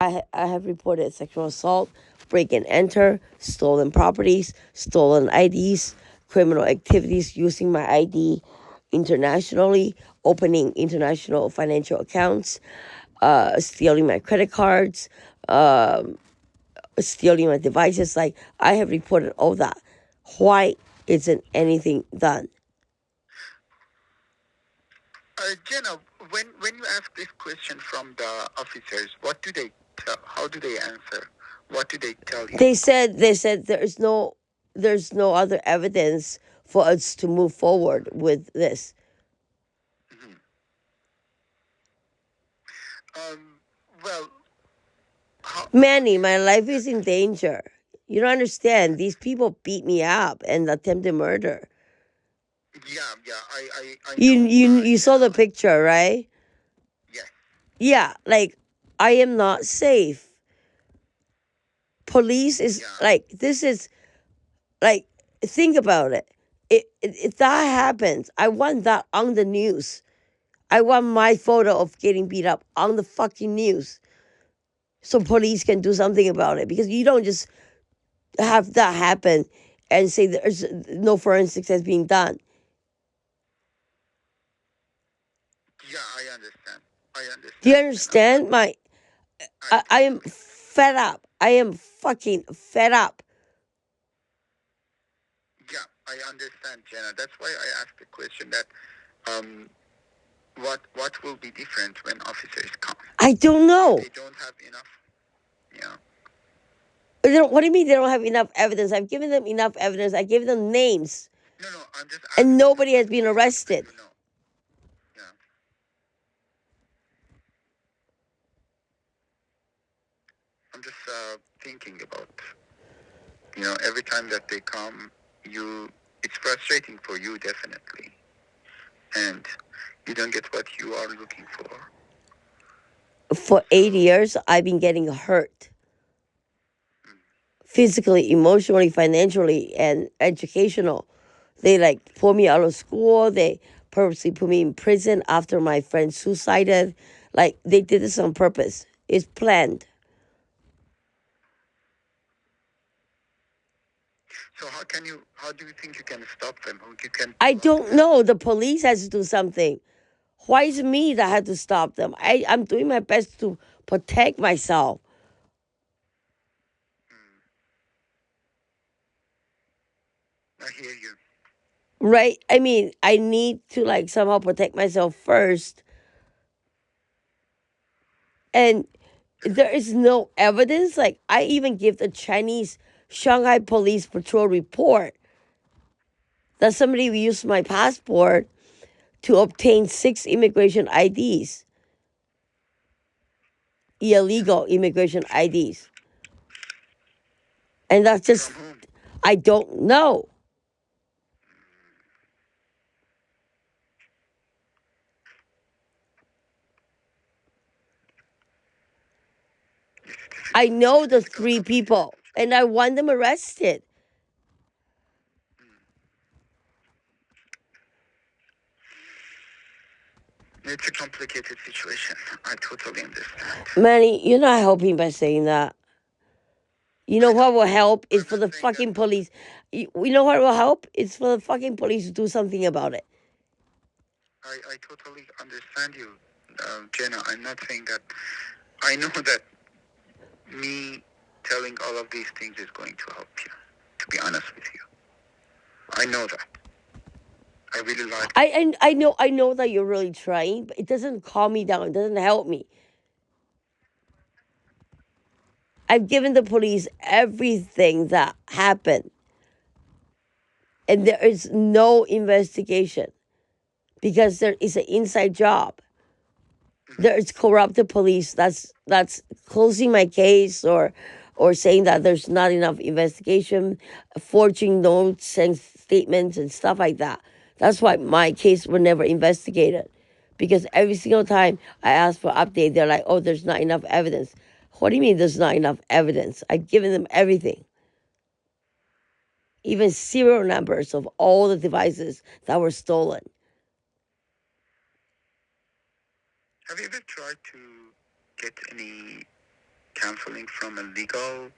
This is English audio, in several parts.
I have reported sexual assault, break and enter, stolen properties, stolen IDs, criminal activities using my ID internationally, opening international financial accounts, stealing my credit cards, stealing my devices. Like, I have reported all that. Why isn't anything done? Jenna, when you ask this question from the officers, what do they tell? How do they answer? What do they tell you? They said there's no other evidence for us to move forward with this. Mhm. Well, how Manny, my life is in danger. You don't understand. These people beat me up and attempted murder. yeah, I You know, you saw the Jenna. picture, right? Yes, Yeah, like, I am not safe. Police is yeah, like, this is like, think about it. If that happens, I want that on the news. I want my photo of getting beat up on the fucking news so police can do something about it, because you don't just have that happen and say there's no forensics that's being done. yeah. I understand. I Do you understand, Jenna. But understand? I I am totally. fed up. I am fucking fed up. Yeah, I understand, Jenna. That's why I asked the question that um, what will be different when officers come I don't if know. they don't have enough? Yeah. What do you mean they don't have enough evidence? I've given them enough evidence. I gave them names, No, no. I'm just and asking the nobody has been question so arrested. you know. Yeah. I'm just thinking about, every time that they come, it's frustrating for you, definitely. And you don't get what you are looking for. For 8 years, I've been getting hurt physically, emotionally, financially, and educational. They like pulled me out of school. They purposely put me in prison after my friend suicided. Like, they did this on purpose. It's planned. So how do you think you can stop them? How you can I block don't them? know. The police has to do something. Why is it me that had to stop them? I'm doing my best to protect myself. I hear you. Right? I mean, I need to like somehow protect myself first. And there is no evidence. Like, I even give the Chinese Shanghai Police Patrol report that somebody used my passport to obtain 6 immigration IDs, illegal immigration IDs. And that's From just, whom? I don't know. I It's know the difficult 3 complicated people situation. and I want them arrested. It's a complicated situation. I totally understand. Manny, you're not helping by saying that. You know I know. what will help is I'm for not the saying that. fucking police. You know what will help? It's for the fucking police to do something about it. I totally understand you, Jenna. I'm not saying that. I know that me telling all of these things is going to help you, to be honest with you. I know that. I really like that. I know that you're really trying, but it doesn't calm me down. It doesn't help me. I've given the police everything that happened, and there is no investigation because there is an inside job. There is corrupted police that's closing my case, or saying that there's not enough investigation, forging notes and statements and stuff like that. That's why my case were never investigated, because every single time I ask for update, they're like, "Oh, there's not enough evidence." What do you mean there's not enough evidence? I've given them everything, even serial numbers of all the devices that were stolen. Have you ever tried to get any counseling from a legal?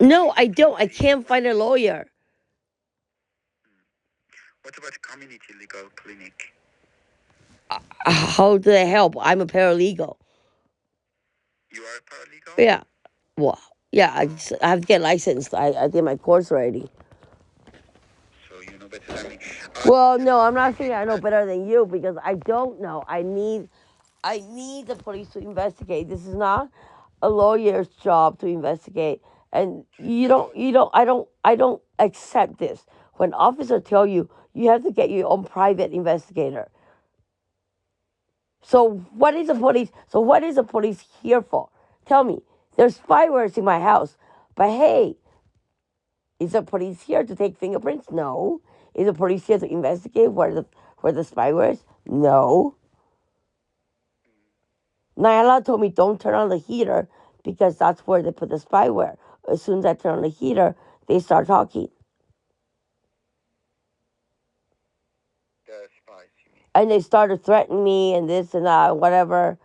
No, I don't. I can't find a lawyer. What about community legal clinic? How do they help? I'm a paralegal. You are a paralegal? Yeah. Well, yeah, I have to get licensed. I did my course already. So you know better than me. Well, no, I'm not saying I know better than you because I don't know. I need the police to investigate. This is not a lawyer's job to investigate. And I don't accept this. When officers tell you you have to get your own private investigator. So what is the police? So what is the police here for? Tell me. There's spywares in my house, but hey, is the police here to take fingerprints? No. Is the police here to investigate where the spyware is? No. Nyla told me don't turn on the heater because that's where they put the spyware. As soon as I turn on the heater, they start talking. The spies, you mean? And they started threatening me and this and that, whatever.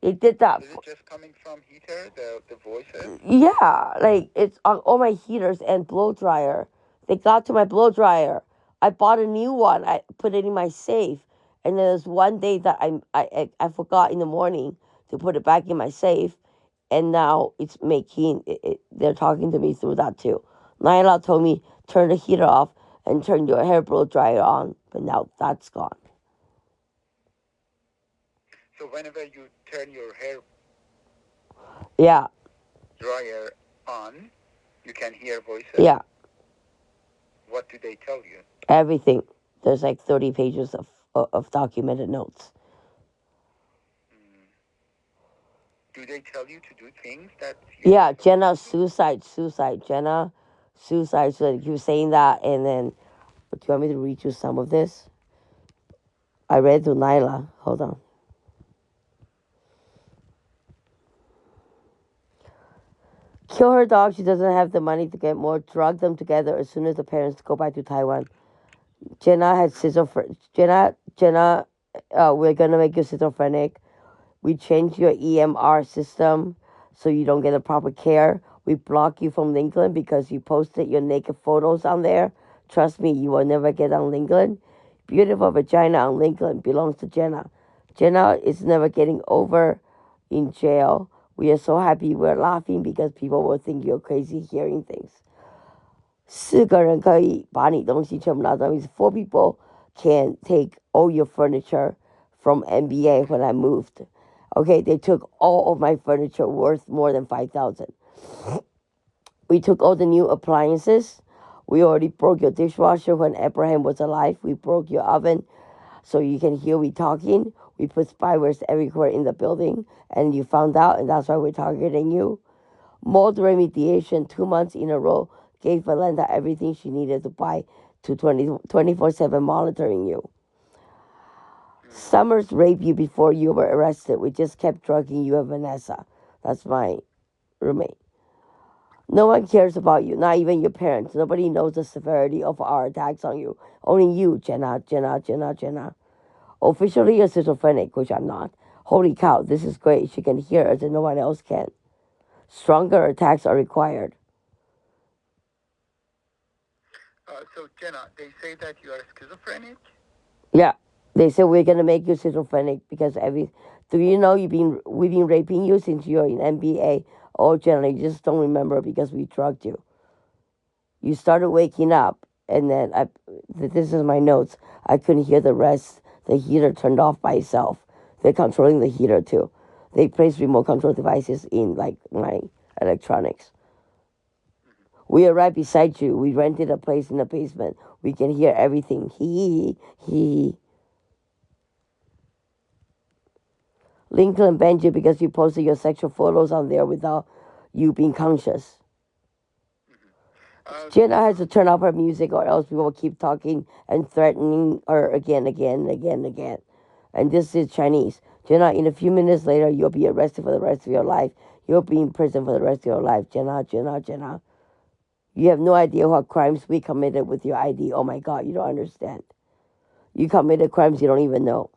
They did that. Is it just coming from heater, the voices? Yeah, like it's on all my heaters and blow dryer. They got to my blow dryer. I bought a new one. I put it in my safe, and then there's one day that I forgot in the morning to put it back in my safe, and now it's making they're talking to me through that too. Nyla told me turn the heater off and turn your hair blow dryer on, but now that's gone. So whenever you turn your hair Yeah, dryer on, you can hear voices? yeah, What do they tell you? everything. There's like 30 pages of documented notes. Do they tell you to do things that you Yeah, Jenna, suicide. Jenna, suicide. So you were saying that, and then, do you want me to read you some of this? I read to Nyla. Hold on. Kill her dog. She doesn't have the money to get more. Drug them together as soon as the parents go back to Taiwan. Jenna had schizophrenia. Jenna, we're gonna make you schizophrenic. We change your EMR system so you don't get the proper care. We block you from LinkedIn because you posted your naked photos on there. Trust me, you will never get on LinkedIn. Beautiful vagina on LinkedIn belongs to Jenna. Jenna is never getting over in jail. We are so happy we're laughing because people will think you're crazy hearing things. 4个人可以把你东西全部拿走. 4 people can take all your furniture from NBA when I moved. Okay, they took all of my furniture worth more than 5,000. We took all the new appliances. We already broke your dishwasher when Abraham was alive. We broke your oven so you can hear we talking. We put spywares everywhere in the building, and you found out, and that's why we're targeting you. Mold remediation 2 months in a row gave Valenta everything she needed to buy to 24/7 monitoring you. Summers raped you before you were arrested. We just kept drugging you and Vanessa. That's my roommate. No one cares about you, not even your parents. Nobody knows the severity of our attacks on you. Only you, Jenna. Officially a schizophrenic, which I'm not. Holy cow, this is great. She can hear us and no one else can. Stronger attacks are required. So Jenna, they say that you are schizophrenic? Yeah. They said we're gonna make you schizophrenic because do you know we've been raping you since you're in NBA? Oh, Jenna, you just don't remember because we drugged you. You started waking up, and then this is my notes. I couldn't hear the rest. The heater turned off by itself. They're controlling the heater too. They place remote control devices in like my electronics. We are right beside you. We rented a place in the basement. We can hear everything. He. Lincoln banned you because you posted your sexual photos on there without you being conscious. Jenna has to turn off her music or else people will keep talking and threatening her again. And this is Chinese. Jenna, in a few minutes later, you'll be arrested for the rest of your life. You'll be in prison for the rest of your life. Jenna. You have no idea what crimes we committed with your ID. Oh my God, you don't understand. You committed crimes you don't even know.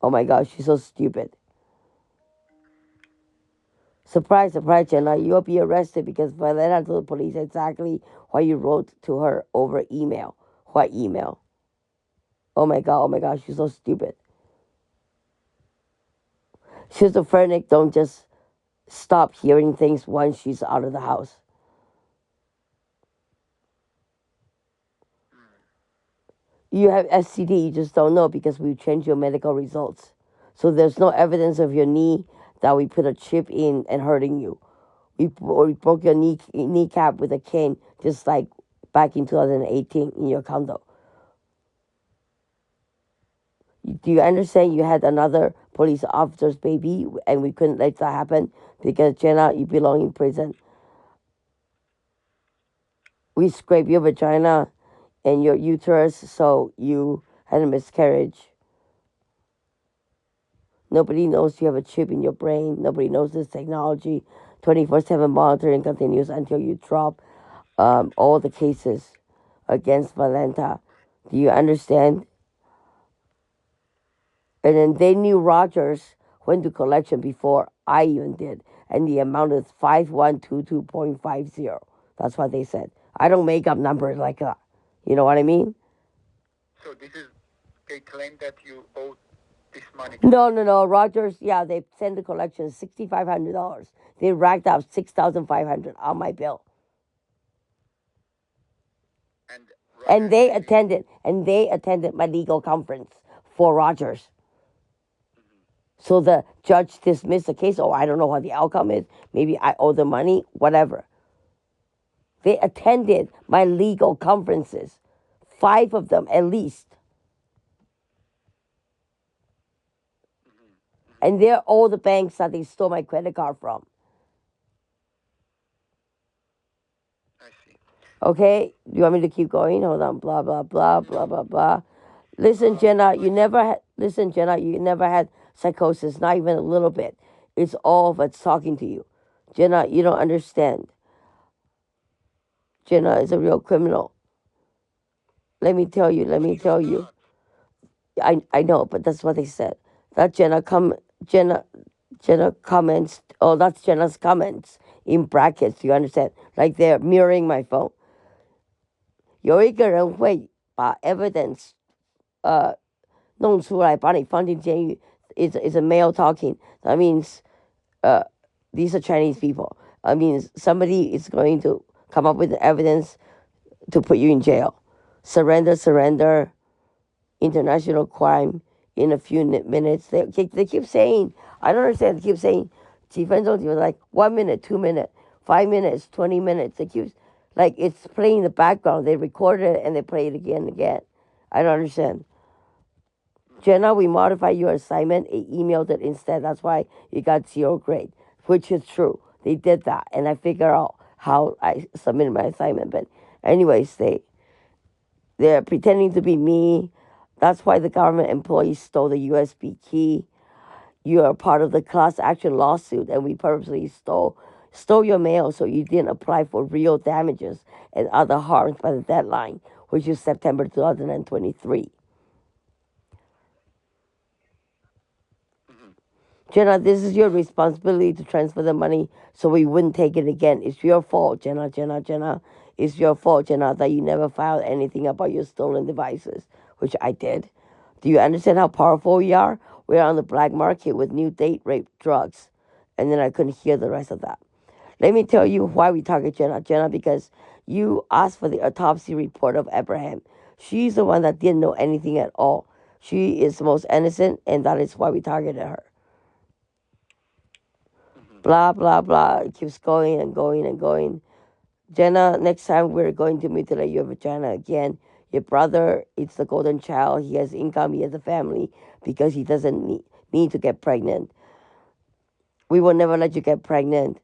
Oh my gosh, she's so stupid. Surprise, surprise, Jenna. You'll be arrested because Valena told the police exactly what you wrote to her over email. What email? Oh my god, she's so stupid. Schizophrenic don't just stop hearing things once she's out of the house. You have STD, you just don't know because we changed your medical results. So there's no evidence of your knee that we put a chip in and hurting you. We broke your kneecap with a cane, just like back in 2018 in your condo. Do you understand? You had another police officer's baby, and we couldn't let that happen because Jenna, you belong in prison. We scraped your vagina and your uterus, so you had a miscarriage. Nobody knows you have a chip in your brain. Nobody knows this technology. 24/7 monitoring continues until you drop all the cases against Valenta. Do you understand? And then they knew Rogers went to collection before I even did. And the amount is 5122.50. That's what they said. I don't make up numbers like that. You know what I mean? So this is, they claim that you owe this money to No, them. no, no. Rogers, yeah, they sent the collection $6,500. They racked up 6,500 on my bill. And And Rogers maybe. they attended my legal conference for Rogers. So the judge dismissed the case. Oh, I don't know what the outcome is. Maybe I owe the money, whatever. They attended my legal conferences, 5 of them at least. And they're all the banks that they stole my credit card from. I see. Okay? Do you want me to keep going? Hold on. Blah, blah, blah, blah, blah, blah. Listen, Jenna, you never had psychosis, not even a little bit. It's all of us talking to you. Jenna, you don't understand. Jenna is a real criminal. Let me She's tell you. not. I know, but that's what they said. That Jenna Jenna comments. Oh, that's Jenna's comments in brackets. You understand? Like they're mirroring my phone. 有一个人会把 evidence 弄出来，把你放进监狱。Is a male talking. That means uh these are Chinese people. I mean somebody is going to come up with the evidence to put you in jail. Surrender, surrender. International crime in a few minutes. They keep saying, I don't understand. They keep saying, 几分钟, like 1 minute, 2 minutes, 5 minutes, 20 minutes. They keep, like it's playing in the background. They record it and they play it again and again. I don't understand. Jenna, we modified your assignment. They emailed it instead. That's why you got 0 grade, which is true. They did that, and I figure out how I submitted my assignment. But anyways, they're pretending to be me. That's why the government employees stole the USB key. You are part of the class action lawsuit, and we purposely stole your mail so you didn't apply for real damages and other harms by the deadline, which is September 2023. Mm-hmm. Jenna, this is your responsibility to transfer the money so we wouldn't take it again. It's your fault, Jenna, Jenna, Jenna. It's your fault, Jenna, that you never filed anything about your stolen devices, which I did. Do you understand how powerful we are? We're on the black market with new date rape drugs. And then I couldn't hear the rest of that. Let me tell you why we target Jenna. Jenna, because you asked for the autopsy report of Abraham. She's the one that didn't know anything at all. She is the most innocent, and that is why we targeted her. Mm-hmm. Blah, blah, blah. It keeps going and going and going. Jenna, next time we're going to mutilate your vagina again. Your brother is the golden child. He has income, he has a family because he doesn't need to get pregnant. We will never let you get pregnant.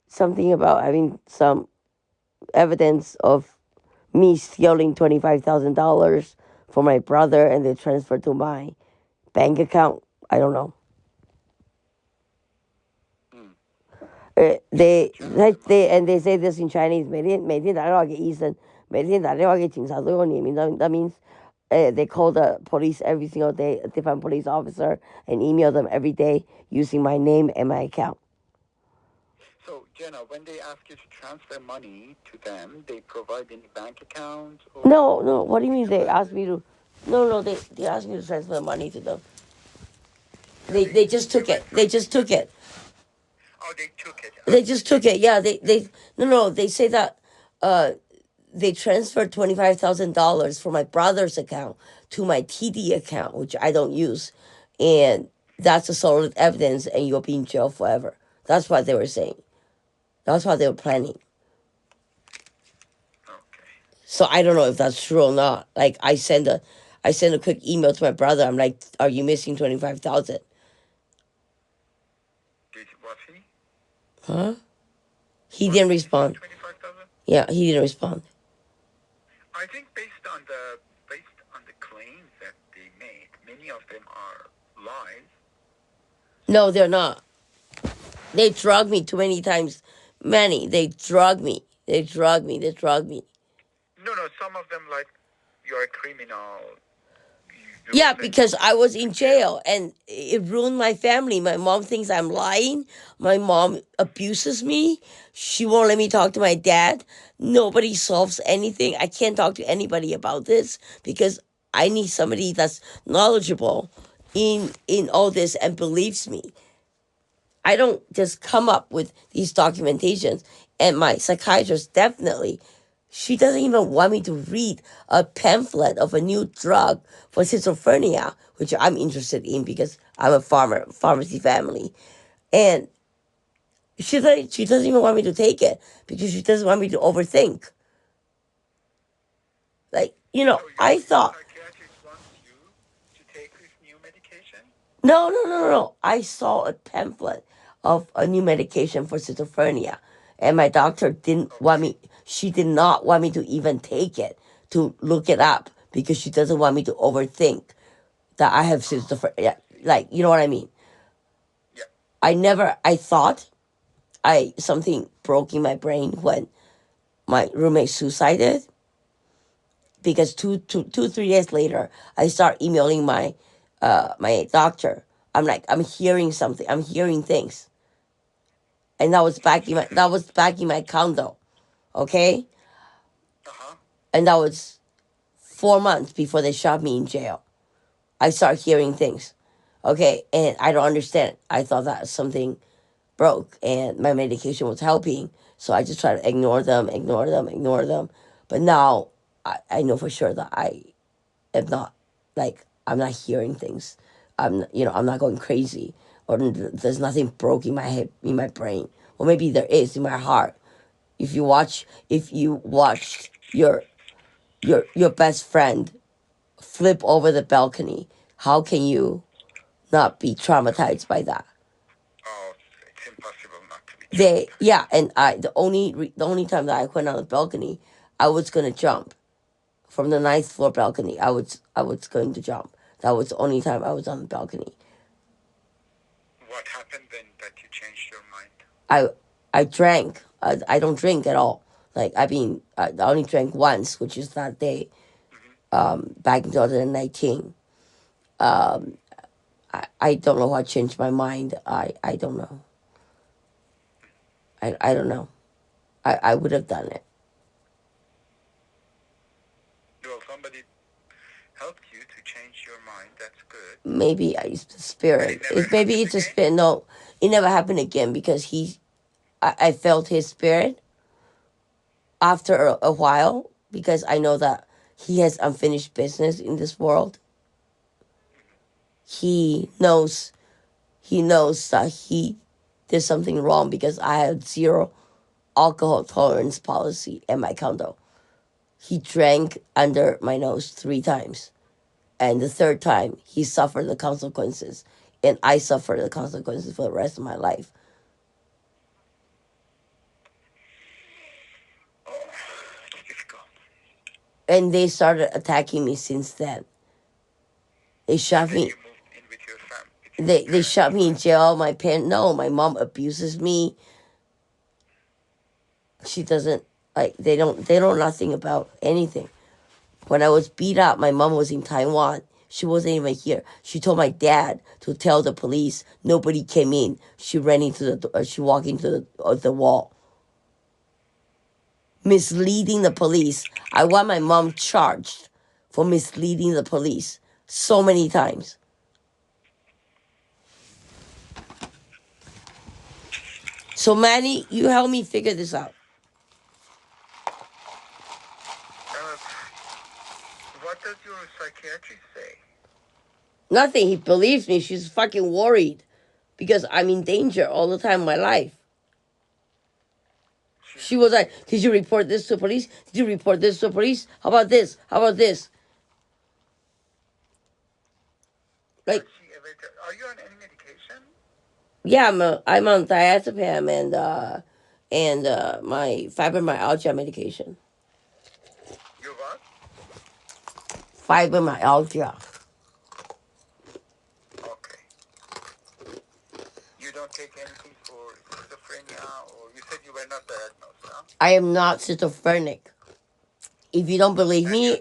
Something about having some evidence of me stealing $25,000 for my brother and they transferred to my bank account. I don't know. Mm. They say this in Chinese. 每天打电话给医生，每天打电话给警察都用你名。That means They call the police every single day, a different police officer, and email them every day using my name and my account. So, Jenna, when they ask you to transfer money to them, they provide any bank account? Or No. What do you mean they asked me to? No. They asked me to transfer money to them. They just took it. They just took it. Oh, they took it. They just took it. Yeah. They no. They say that they transferred $25,000 from my brother's account to my TD account, which I don't use, and that's a solid evidence, and you'll be in jail forever. That's what they were saying. That's what they were planning. Okay. So I don't know if that's true or not. Like I send a quick email to my brother. I'm like, "Are you missing 25,000?" Was he? Huh? He didn't respond. 25,000? Yeah, he didn't respond. I think based on the claims that they made, many of them are lies. No, they're not. They drugged me too many times. Manny, they drugged me. They drugged me. No, some of them like you're a criminal. Yeah, because I was in jail and it ruined my family. My mom thinks I'm lying. My mom abuses me. She won't let me talk to my dad. Nobody solves anything. I can't talk to anybody about this because I need somebody that's knowledgeable in all this and believes me. I don't just come up with these documentations. And my psychiatrist definitely, she doesn't even want me to read a pamphlet of a new drug for schizophrenia, which I'm interested in because I'm a pharmacy family. And she doesn't even want me to take it because she doesn't want me to overthink. Like, So I thought, psychiatrist wants you to take this new medication? no. I saw a pamphlet of a new medication for schizophrenia, and my doctor didn't want me. She did not want me to even take it to look it up because she doesn't want me to overthink that I have schizophrenia. Like, you know what I mean? Yeah. I thought something broke in my brain when my roommate suicided because 3 days later I start emailing my doctor. I'm like, I'm hearing something. I'm hearing things, and that was back in my condo, okay? Uh-huh. And that was 4 months before they shot me in jail. I start hearing things, okay, and I don't understand. I thought that something broke, and my medication was helping, so I just try to ignore them. But now I know for sure that I am not, like, I'm not hearing things. I'm not going crazy, or there's nothing broke in my head, in my brain, or maybe there is in my heart. If you watched your best friend flip over the balcony, how can you not be traumatized by that? Oh, it's impossible not to be. And the only time that I went on the balcony, I was gonna jump from the ninth floor balcony. I was going to jump. That was the only time I was on the balcony. What happened then that you changed your mind? I drank. I don't drink at all. Like, I only drank once, which is that day, back in 2019. Um, I don't know what changed my mind. I don't know. I don't know. I would have done it. Well, somebody helped you to change your mind. That's good. Maybe I used the spirit. Maybe it's a again? spirit. No, it never happened again because I felt his spirit after a while because I know that he has unfinished business in this world. He knows that he did something wrong because I had zero alcohol tolerance policy at my condo. He drank under my nose 3 times. And the third time, he suffered the consequences. And I suffered the consequences for the rest of my life. Oh, it's difficult. And they started attacking me since then. They shot me. You moved in with your family. They shot me in jail. My mom abuses me. She doesn't, like, they don't know nothing about anything. When I was beat up, my mom was in Taiwan. She wasn't even here. She told my dad to tell the police. Nobody came in. She ran into she walked into the wall. Misleading the police. I want my mom charged for misleading the police so many times. So Manny, you help me figure this out. What does your psychiatrist say? Nothing. He believes me. She's fucking worried because I'm in danger all the time in my life. She was like, "Did you report this to police? Did you report this to police? How about this? How about this?" Like, are you on any medication? yeah, I'm on diazepam and my fibromyalgia medication. You what? Fibromyalgia. Okay. You don't take anything for schizophrenia, or you said you were not diagnosed, huh? I am not schizophrenic. If you don't believe me,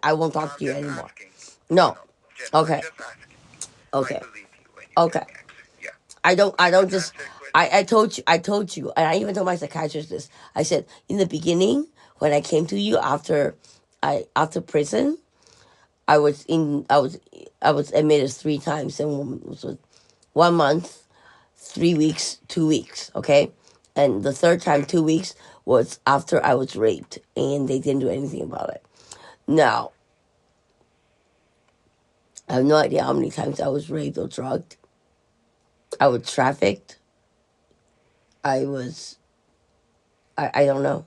I won't talk to you anymore. Asking. No. Jenna, Okay. I'm just asking. Okay. I believe you when you Okay. tell me actually. Yeah. I don't just I told you, and I even told my psychiatrist this. I said in the beginning when I came to you after prison, I was admitted 3 times and was 1 month, 3 weeks, 2 weeks, okay? And the third time 2 weeks was after I was raped and they didn't do anything about it. Now I have no idea how many times I was raped or drugged. I was trafficked. I don't know.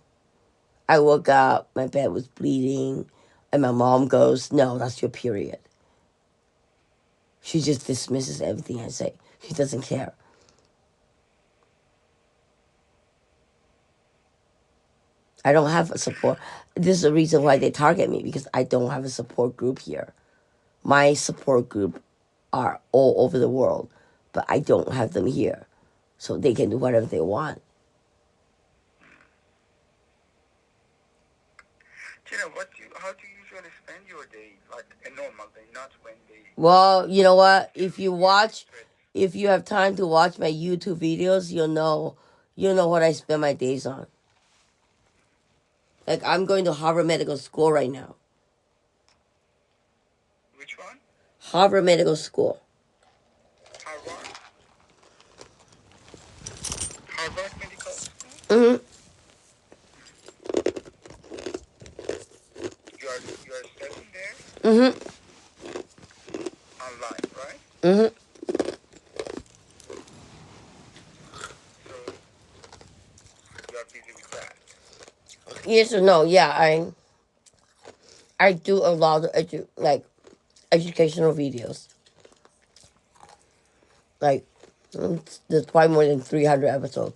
I woke up, my bed was bleeding, and my mom goes, "No, that's your period." She just dismisses everything I say. She doesn't care. I don't have a support. This is the reason why they target me because I don't have a support group here. My support group are all over the world, but I don't have them here. So they can do whatever they want. Gina, how do you usually spend your day? Like a normal day, not when they. Well, you know what? If you have time to watch my YouTube videos, you'll know what I spend my days on. Like I'm going to Harvard Medical School right now. Which one? Harvard Medical School. Harvard. Harvard Medical School. Mhm. You are studying there Mhm. online, right? Mhm. So you are busy with that. Yes or no? Yeah, I do a lot of educational videos. Like there's probably more than 300 episodes.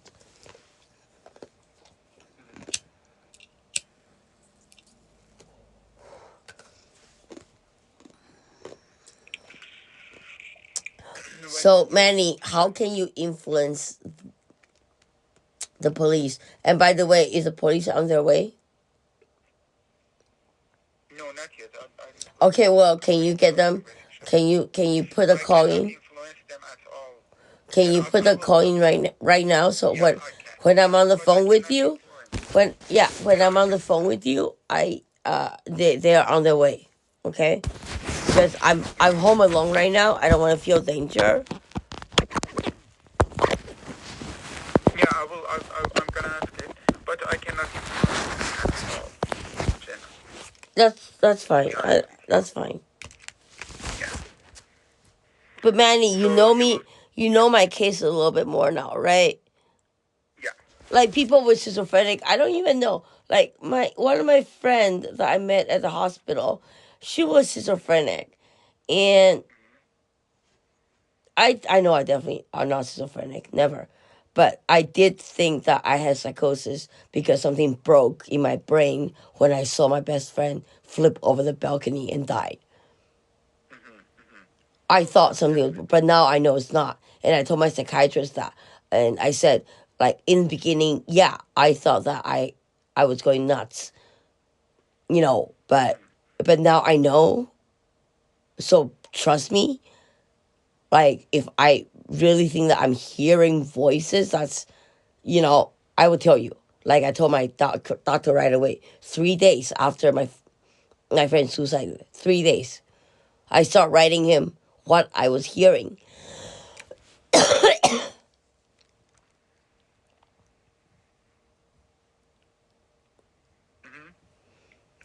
So Manny, how can you influence the police? And by the way, is the police on their way? No, not yet. Okay, well, can you get them? Can you put a call in? Influence them at all. Can you put a call in right now? So when I'm on the phone with you, when I'm on the phone with you, they are on their way. Okay, because I'm home alone right now. I don't want to feel danger. Yeah, I will. I'm gonna ask it, but I cannot influence them at all, Jenna. That's fine. Yeah. That's fine. Yeah. But Manny, you So know you. me. You know my case a little bit more now, right? Yeah. Like people with schizophrenic, I don't even know. Like one of my friends that I met at the hospital, she was schizophrenic, and I know I definitely are not schizophrenic, never. But I did think that I had psychosis because something broke in my brain when I saw my best friend flip over the balcony and die. I thought something was, but now I know it's not. And I told my psychiatrist that, and I said, like in the beginning, yeah, I thought that I was going nuts, but now I know. So trust me, like if I really think that I'm hearing voices, that's I will tell you. Like I told my doctor right away, 3 days after my friend's suicide, 3 days, I start writing him what I was hearing.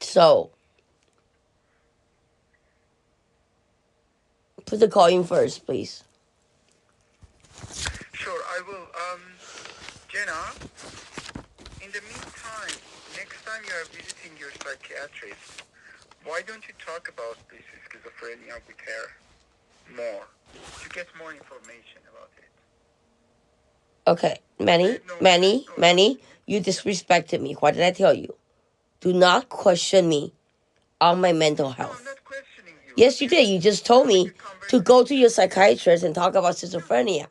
So put the call in first, please. Sure, I will. Jenna, in the meantime, next time you are visiting your psychiatrist, why don't you talk about this schizophrenia with her more to get more information about it? Okay, Manny, you disrespected me. What did I tell you? Do not question me on my mental No, I'm health. not questioning you. Yes, you did. You just told me to go to your psychiatrist and talk about schizophrenia.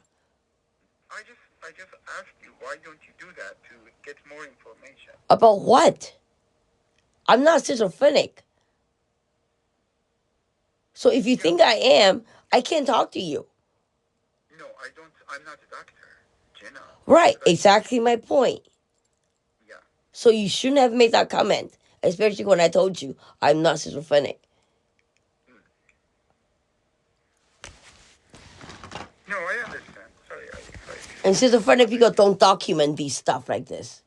I just asked you, why don't you do that to get more information? About what? I'm not schizophrenic. So if you think I am, I can't talk to you. No, I don't. I'm not a doctor, Jenna. Right, exactly my point. Yeah. So you shouldn't have made that comment, especially when I told you I'm not schizophrenic. No, I understand. Sorry, And schizophrenic people don't document these stuff like this.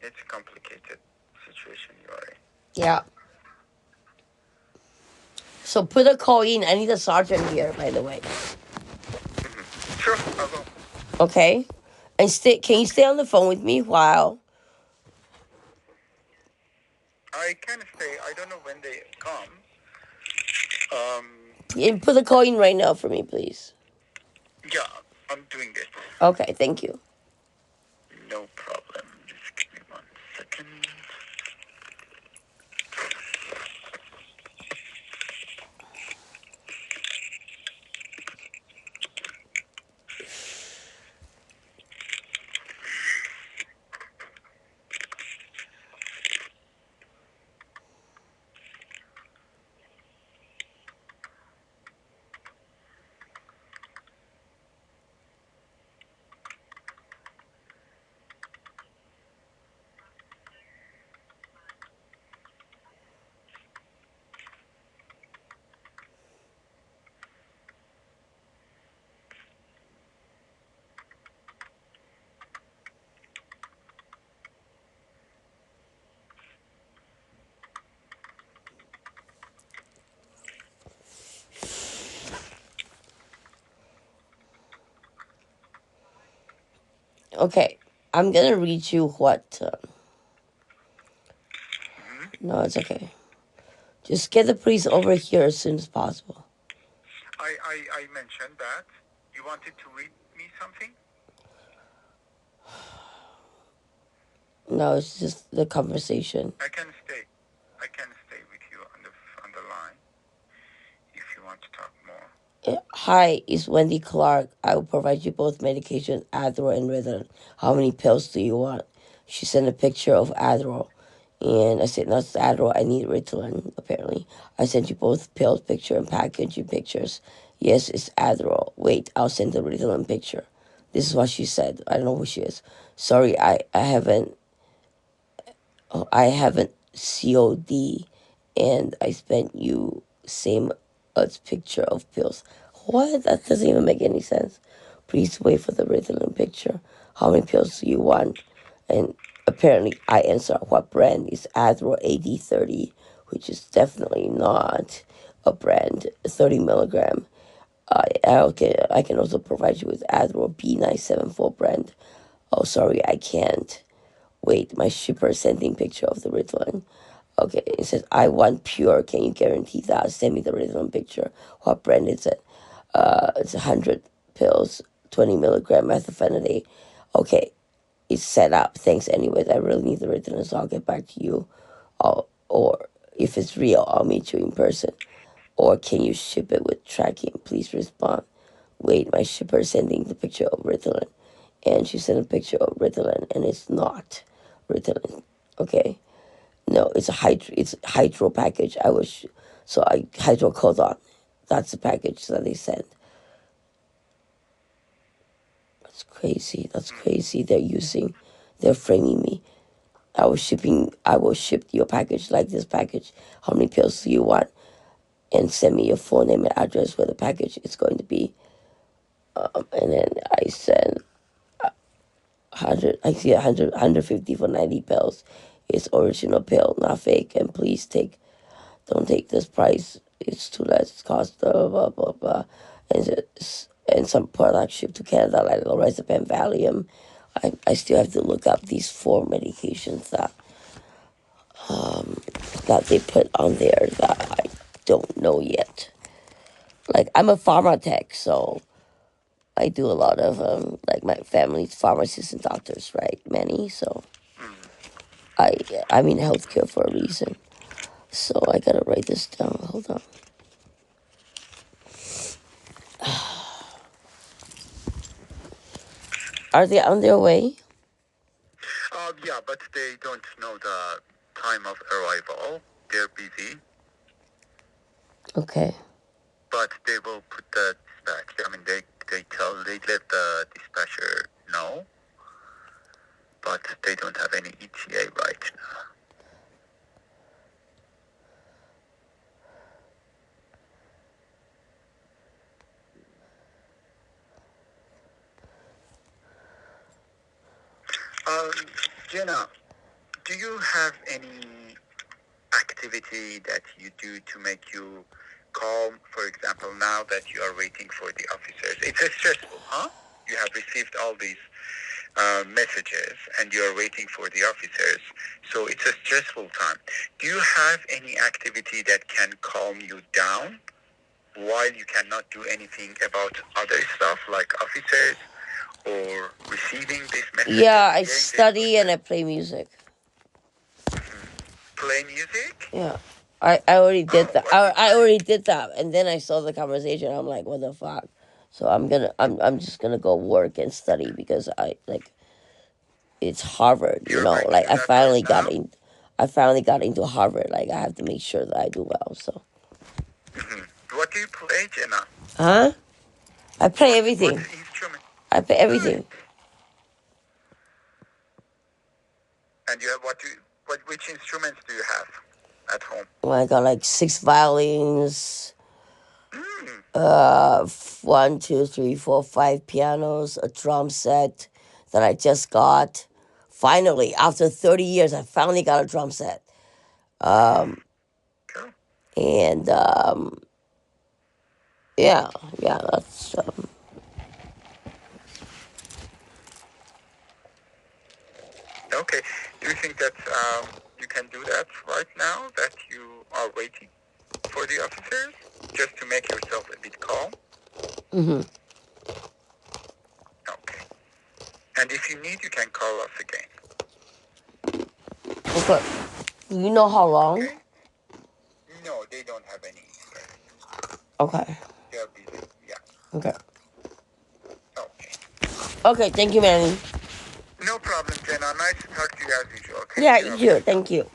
It's a complicated situation you are in. Yeah. So put a call in. I need a sergeant here, by the way. Sure, I will. Okay? And can you stay on the phone with me while I can stay. I don't know when they come. and put a call in right now for me, please? Yeah, I'm doing it. Okay, thank you. No problem. Just give me 1 second. Okay, I'm gonna read you what. No, it's okay. Just get the police over here as soon as possible. I mentioned that. You wanted to read me something? No, it's just the conversation. I can stay. I can stay with you on the line if you want to talk more. Hi, it's Wendy Clark. I will provide you both medication, Adderall and Ritalin. How many pills do you want? She sent a picture of Adderall. And I said, that's Adderall. I need Ritalin, apparently. I sent you both pills, picture, and packaging pictures. Yes, it's Adderall. Wait, I'll send the Ritalin picture. This is what she said. I don't know who she is. Sorry, I haven't COD, and I spent you same as picture of pills. What? That doesn't even make any sense. Please wait for the Ritalin picture. How many pills do you want? And apparently, I answer what brand is Adderall AD30, which is definitely not a brand. 30 milligram. I can also provide you with Adderall B974 brand. Oh, sorry, I can't. Wait, my shipper is sending picture of the Ritalin. Okay, it says, I want pure. Can you guarantee that? Send me the Ritalin picture. What brand is it? It's 100 pills, 20 milligram methylphenidate. Okay, it's set up. Thanks anyways. I really need the Ritalin, so I'll get back to you. Or If it's real, I'll meet you in person. Or can you ship it with tracking? Please respond. Wait, my shipper is sending the picture of Ritalin. And she sent a picture of Ritalin, and it's not Ritalin. Okay? No, it's it's hydro package. Hydrocodone. That's the package that they sent. That's crazy. That's crazy. They're framing me. I will ship your package like this package. How many pills do you want? And send me your phone name and address where the package is going to be. And then I send 100, I see 150 for 90 pills. It's original pill, not fake. And please don't take this price. It's too less cost, blah, blah, blah. And some products shipped to Canada, like lorazepam, Valium. I still have to look up these 4 medications that they put on there that I don't know yet. Like, I'm a pharma tech, so I do a lot of, like, my family's pharmacists and doctors, right, Manny? So I'm in healthcare for a reason. So I gotta write this down. Hold on. Are they on their way? Yeah, but they don't know the time of arrival. They're busy. Okay. But they will put the dispatch. I mean, they let the dispatcher know, but they don't have any ETA right now. Jenna, do you have any activity that you do to make you calm? For example, now that you are waiting for the officers, it's stressful, huh? You have received all these messages and you are waiting for the officers, so it's a stressful time. Do you have any activity that can calm you down while you cannot do anything about other stuff like officers or receiving these messages? Yeah, I study and I play music. Play music? Yeah. I already did that. What do you I play? already did that, and then I saw the conversation. I'm like, what the fuck? So I'm just gonna go work and study because it's Harvard, You're going to Like do that right now? I finally got into Harvard. Like I have to make sure that I do well. So. What do you play, Jenna? Huh? I play What everything. instrument? I play everything. And you have which instruments do you have at home? Well, I got like 6 violins, Mm, 1, 2, 3, 4, 5 pianos, a drum set that I just got. Finally, after 30 years, I finally got a drum set. Um, cool. and yeah, that's Okay. Do you think that you can do that right now? That you are waiting for the officers, just to make yourself a bit calm? hmm Okay. And if you need, you can call us again. okay. Do you know how long? Okay. No, they don't have any experience. Okay. They're busy. Yeah. Okay. Okay. Okay. Thank you, Manny. No problem, Jenna. Nice to talk to you as usual. Okay. Yeah, You you have a too. good Thank you.